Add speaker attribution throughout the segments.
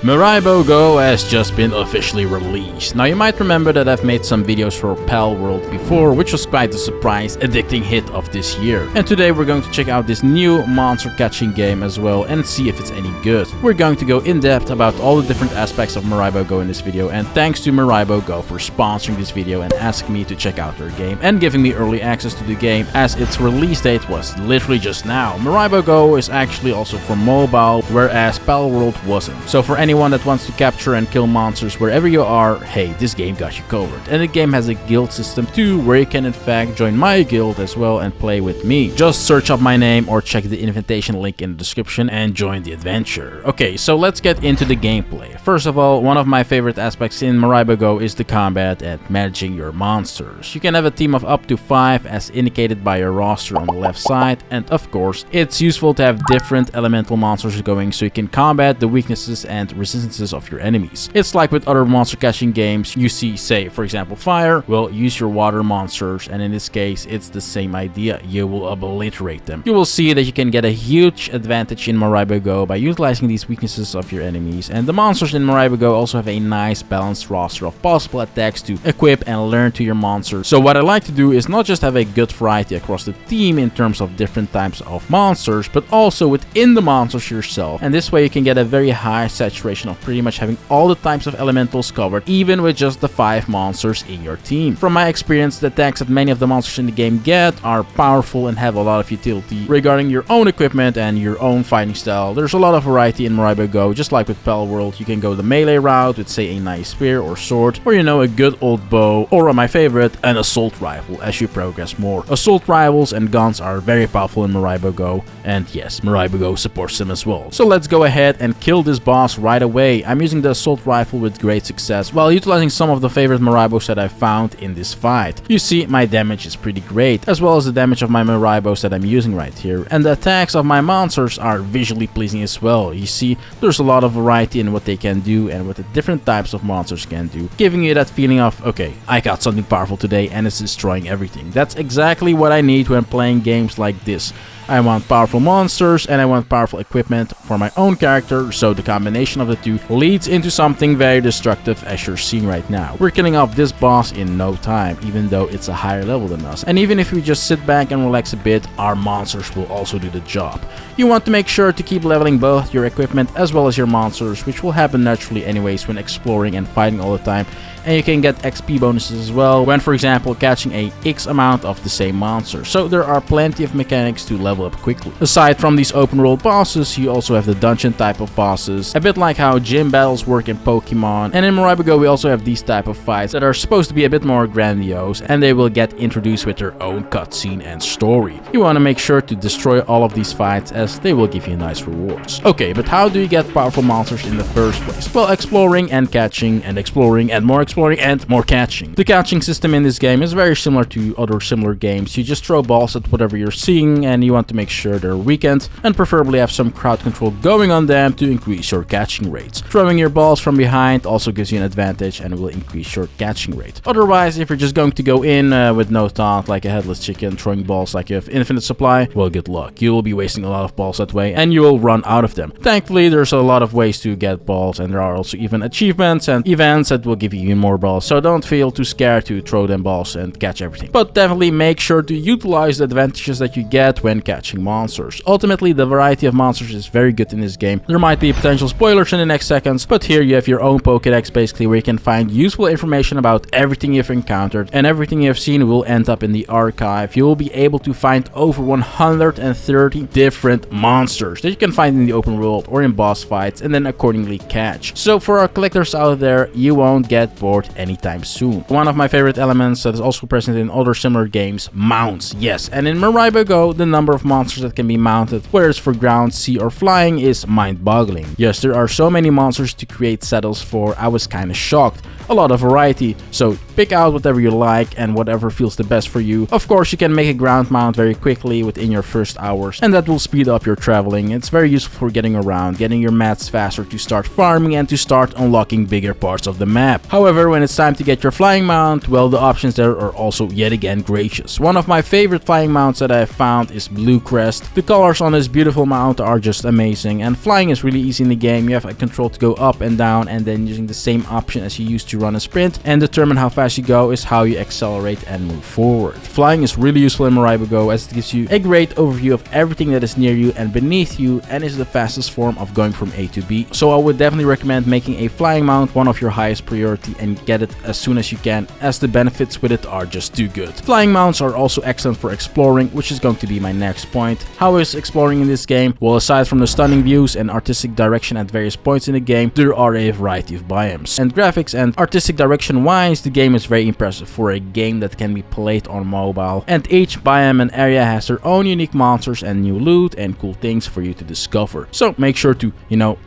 Speaker 1: Miraibo GO has just been officially released. Now you might remember that I've made some videos for Palworld before, which was quite a surprise, addicting hit of this year. And today we're going to check out this new monster catching game as well and see if it's any good. We're going to go in depth about all the different aspects of Miraibo GO in this video, and thanks to Miraibo GO for sponsoring this video and asking me to check out their game and giving me early access to the game, as its release date was literally just now. Miraibo GO is actually also for mobile, whereas Palworld wasn't. So for anyone that wants to capture and kill monsters wherever you are, hey, this game got you covered. And the game has a guild system too, where you can in fact join my guild as well and play with me. Just search up my name or check the invitation link in the description and join the adventure. Okay, so let's get into the gameplay. First of all, one of my favorite aspects in Miraibo GO is the combat and managing your monsters. You can have a team of up to 5 as indicated by your roster on the left side, and of course, it's useful to have different elemental monsters going so you can combat the weaknesses and resistances of your enemies. It's like with other monster catching games, you see, say for example fire, well, use your water monsters, and in this case it's the same idea, you will obliterate them. You will see that you can get a huge advantage in Miraibo GO by utilizing these weaknesses of your enemies, and the monsters in Miraibo GO also have a nice balanced roster of possible attacks to equip and learn to your monsters. So what I like to do is not just have a good variety across the team in terms of different types of monsters, but also within the monsters yourself, and this way you can get a very high saturation of pretty much having all the types of elementals covered, even with just the 5 monsters in your team. From my experience, the attacks that many of the monsters in the game get are powerful and have a lot of utility regarding your own equipment and your own fighting style. There's a lot of variety in Miraibo GO, just like with Palworld. You can go the melee route with, say, a nice spear or sword, or a good old bow, or my favorite, an assault rifle as you progress more. Assault rifles and guns are very powerful in Miraibo GO, and yes, Miraibo GO supports them as well. So let's go ahead and kill this boss right away. I'm using the assault rifle with great success while utilizing some of the favorite Miraibos that I found in this fight. You see, my damage is pretty great, as well as the damage of my Miraibos that I'm using right here, and the attacks of my monsters are visually pleasing as well. You see, there's a lot of variety in what they can do and what the different types of monsters can do, giving you that feeling of, okay, I got something powerful today and it's destroying everything. That's exactly what I need when playing games like this. I want powerful monsters and I want powerful equipment for my own character, so the combination of the two leads into something very destructive, as you're seeing right now. We're killing off this boss in no time, even though it's a higher level than us. And even if we just sit back and relax a bit, our monsters will also do the job. You want to make sure to keep leveling both your equipment as well as your monsters, which will happen naturally anyways when exploring and fighting all the time. And you can get XP bonuses as well when, for example, catching a X amount of the same monster. So there are plenty of mechanics to level up quickly. Aside from these open world bosses, you also have the dungeon type of bosses, a bit like how gym battles work in Pokemon. And in Miraibo GO we also have these type of fights that are supposed to be a bit more grandiose, and they will get introduced with their own cutscene and story. You want to make sure to destroy all of these fights, as they will give you nice rewards. Okay, but how do you get powerful monsters in the first place? Well, exploring and catching and exploring and more exploring and more catching. The catching system in this game is very similar to other similar games. You just throw balls at whatever you're seeing, and you want to make sure they're weakened and preferably have some crowd control going on them to increase your catching rates. Throwing your balls from behind also gives you an advantage and will increase your catching rate. Otherwise, if you're just going to go in with no thought like a headless chicken, throwing balls like you have infinite supply, well, good luck. You will be wasting a lot of balls that way and you will run out of them. Thankfully, there's a lot of ways to get balls, and there are also even achievements and events that will give you even more balls, so don't feel too scared to throw them balls and catch everything. But definitely make sure to utilize the advantages that you get when catching monsters. Ultimately, the variety of monsters is very good in this game. There might be potential spoilers in the next seconds, but here you have your own Pokédex basically, where you can find useful information about everything you've encountered, and everything you've seen will end up in the archive. You will be able to find over 130 different monsters that you can find in the open world or in boss fights, and then accordingly catch. So for our collectors out there, you won't get bored anytime soon. One of my favorite elements that is also present in other similar games, mounts. Yes, and in Miraibo GO, the number of monsters that can be mounted, whether it's for ground, sea or flying, is mind-boggling. Yes, there are so many monsters to create saddles for. I was kinda shocked. A lot of variety, so Pick out whatever you like and whatever feels the best for you. Of course, you can make a ground mount very quickly within your first hours, and that will speed up your traveling. It's very useful for getting around, getting your mats faster to start farming and to start unlocking bigger parts of the map. However, when it's time to get your flying mount, well, the options there are also yet again gracious. One of my favorite flying mounts that I have found is Blue Crest. The colors on this beautiful mount are just amazing, and flying is really easy in the game. You have a control to go up and down, and then using the same option as you use to run a sprint and determine how fast you go is how you accelerate and move forward. Flying is really useful in Miraibo GO as it gives you a great overview of everything that is near you and beneath you, and is the fastest form of going from A to B. So I would definitely recommend making a flying mount one of your highest priority and get it as soon as you can, as the benefits with it are just too good. Flying mounts are also excellent for exploring, which is going to be my next point. How is exploring in this game? Well, aside from the stunning views and artistic direction at various points in the game, there are a variety of biomes. And graphics and artistic direction wise, the game is very impressive for a game that can be played on mobile, and each biome and area has their own unique monsters and new loot and cool things for you to discover. So make sure to,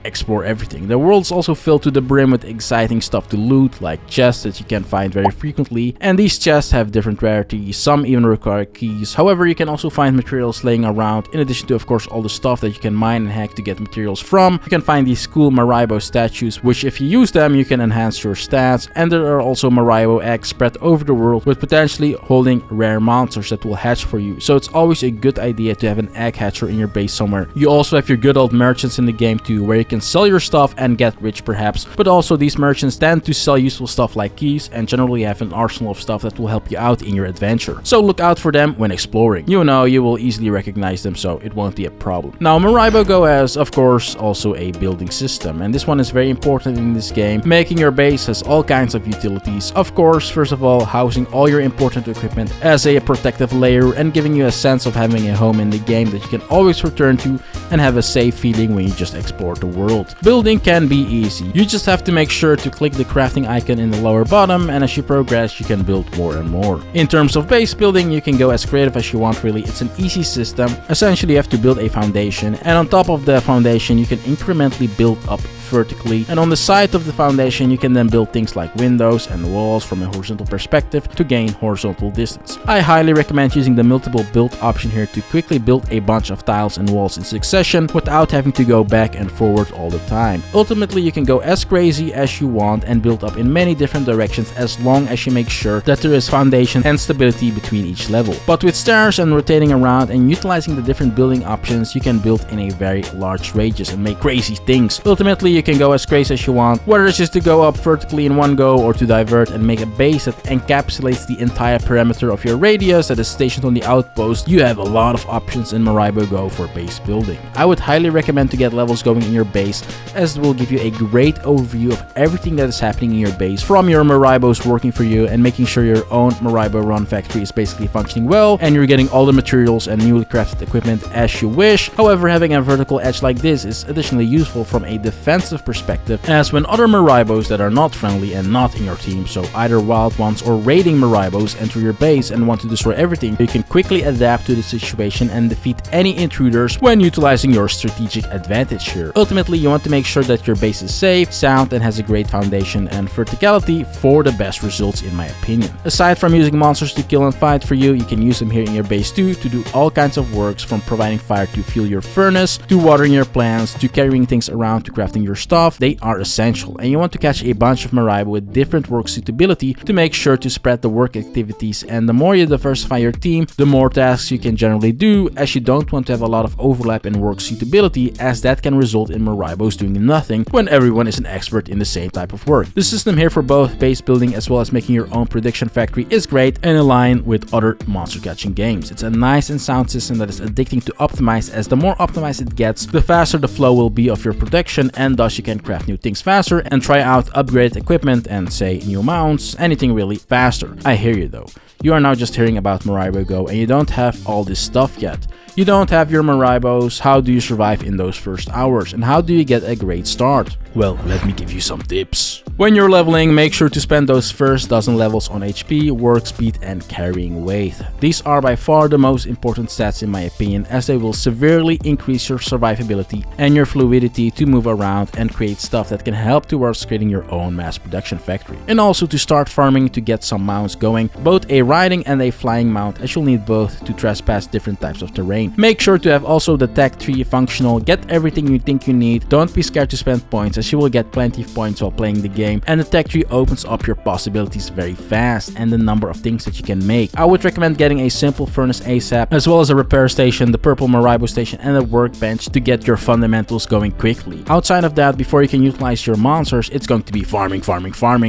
Speaker 1: explore everything. The world's also filled to the brim with exciting stuff to loot, like chests that you can find very frequently, and these chests have different rarities, some even require keys. However, you can also find materials laying around, in addition to of course all the stuff that you can mine and hack to get materials from. You can find these cool Miraibo statues, which if you use them you can enhance your stats, and there are also Miraibo eggs spread over the world with potentially holding rare monsters that will hatch for you. So it's always a good idea to have an egg hatcher in your base somewhere. You also have your good old merchants in the game too, where you can sell your stuff and get rich perhaps, but also these merchants tend to sell useful stuff like keys and generally have an arsenal of stuff that will help you out in your adventure. So look out for them when exploring. You will easily recognize them, so it won't be a problem. Now, Miraibo GO has of course also a building system, and this one is very important in this game. Making your base has all kinds of utilities. Of course, first of all, housing all your important equipment as a protective layer and giving you a sense of having a home in the game that you can always return to and have a safe feeling when you just explore the world. Building can be easy. You just have to make sure to click the crafting icon in the lower bottom, and as you progress you can build more and more. In terms of base building, you can go as creative as you want really. It's an easy system. Essentially you have to build a foundation, and on top of the foundation you can incrementally build up vertically, and on the side of the foundation you can then build things like windows and walls from a horizontal perspective to gain horizontal distance. I highly recommend using the multiple build option here to quickly build a bunch of tiles and walls in succession without having to go back and forward all the time. Ultimately you can go as crazy as you want and build up in many different directions as long as you make sure that there is foundation and stability between each level. But with stairs and rotating around and utilizing the different building options, you can build in a very large radius and make crazy things. Ultimately you can go as crazy as you want, whether it's just to go up vertically in one go or to divert and make a base that encapsulates the entire perimeter of your radius that is stationed on the outpost. You have a lot of options in Miraibo GO for base building. I would highly recommend to get levels going in your base, as it will give you a great overview of everything that is happening in your base, from your Miraibos working for you and making sure your own Miraibo run factory is basically functioning well and you're getting all the materials and newly crafted equipment as you wish. However, having a vertical edge like this is additionally useful from a defensive perspective, as when other Miraibos that are not friendly and not in your team, so either wild ones or raiding Miraibos, enter your base and want to destroy everything, you can quickly adapt to the situation and defeat any intruders when utilizing your strategic advantage here. Ultimately, you want to make sure that your base is safe, sound, and has a great foundation and verticality for the best results in my opinion. Aside from using monsters to kill and fight for you, you can use them here in your base too to do all kinds of works, from providing fire to fuel your furnace, to watering your plants, to carrying things around, to crafting your stuff. They are essential, and you want to catch a bunch of Miraibo with different work suitability to make sure to spread the work activities, and the more you diversify your team, the more tasks you can generally do, as you don't want to have a lot of overlap in work suitability, as that can result in Miraibos doing nothing when everyone is an expert in the same type of work. The system here for both base building as well as making your own prediction factory is great and in line with other monster catching games. It's a nice and sound system that is addicting to optimize, as the more optimized it gets, the faster the flow will be of your production, and thus you can craft new things faster and try out upgraded equipment and say new mounts, anything really faster. I hear you though. You are now just hearing about Miraibo GO and you don't have all this stuff yet. You don't have your Miraibos. How do you survive in those first hours, and how do you get a great start? Well, let me give you some tips. When you're leveling, make sure to spend those first dozen levels on HP, work speed, and carrying weight. These are by far the most important stats in my opinion, as they will severely increase your survivability and your fluidity to move around and create stuff that can help towards creating your own mass production factory. And also to start farming to get some mounts going, both a riding and a flying mount, as you'll need both to trespass different types of terrain. Make sure to have also the tech tree functional, get everything you think you need, don't be scared to spend points as you will get plenty of points while playing the game, and the tech tree opens up your possibilities very fast and the number of things that you can make. I would recommend getting a simple furnace ASAP, as well as a repair station, the purple Miraibo station, and a workbench to get your fundamentals going quickly. Outside of that, before you can utilize your monsters, it's going to be farming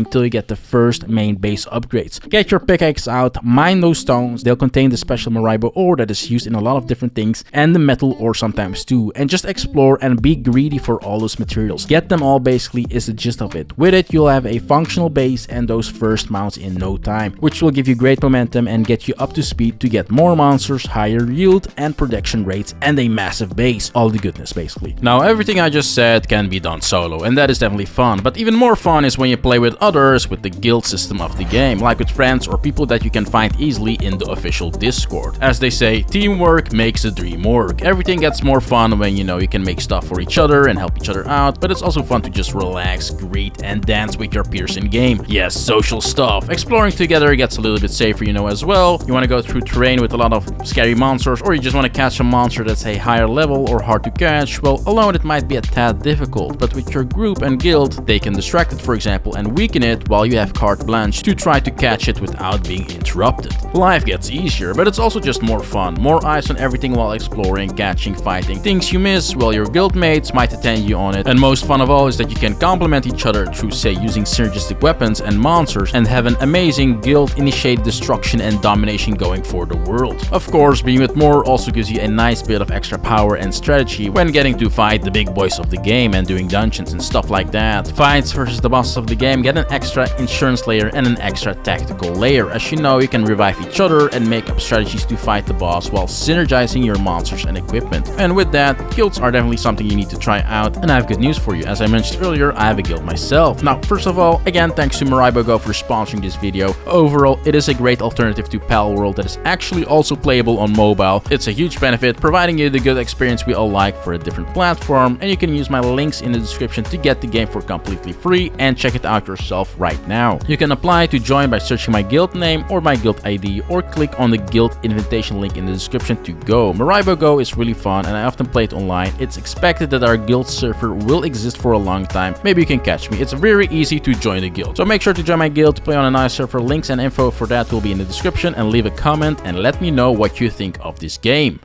Speaker 1: till you get the first main base upgrades. Get your pickaxe out, mine those stones, they'll contain the special Miraibo ore that is used in a lot of different things, and the metal ore sometimes too, and just explore and be greedy for all those materials. Get them all basically is the gist of it. With it, you'll have a functional base and those first mounts in no time, which will give you great momentum and get you up to speed to get more monsters, higher yield and production rates, and a massive base. All the goodness basically. Now everything I just said can be done solo, and that is definitely fun, but even more fun is when you play with others with the guild system of the game, like with friends or people that you can find easily in the official Discord. As they say, teamwork makes the dream work. Everything gets more fun when you know you can make stuff for each other and help each other out, but it's also fun to just relax, greet and dance with your peers in game. Yes, social stuff. Exploring together gets a little bit safer, you know, as well. You want to go through terrain with a lot of scary monsters, or you just want to catch a monster that's a higher level or hard to catch. Well, alone it might be a tad difficult, but with your group and guild, they can distract it, for example, and weaken it while you have carte blanche to try to catch it without being interrupted. Life gets easier, but it's also just more fun. More eyes on everything while exploring, catching, fighting things you miss while your guild mates might attend you on it. And most fun of all is that you can complement each other through, say, using synergistic weapons and monsters and have an amazing guild-initiated destruction and domination going for the world. Of course, being with more also gives you a nice bit of extra power and strategy when getting to fight the big boys of the game and doing dungeons and stuff like that. Fights versus the bosses of the game get an extra insurance layer and an extra tactical layer. As you know, you can revive each other and make up strategies to fight the boss while synergizing your monsters and equipment. And with that, guilds are definitely something you need to try out, and I have good news for you. As I mentioned earlier, I have a guild myself. Now, first of all, again, thanks to Miraibo GO for sponsoring this video. Overall, it is a great alternative to Palworld that is actually also playable on mobile. It's a huge benefit, providing you the good experience we all like for a different platform, and you can use my links in the description to get the game for completely free and check it out yourself right now. You can apply to join by searching my guild name or my guild ID, or click on the guild invitation link in the description to go. Miraibo GO is really fun and I often play it online. It's expected that our guild server will exist for a long time. Maybe you can catch me. It's very easy to join the guild. So make sure to join my guild to play on a nice server. Links and info for that will be in the description, and leave a comment and let me know what you think of this game.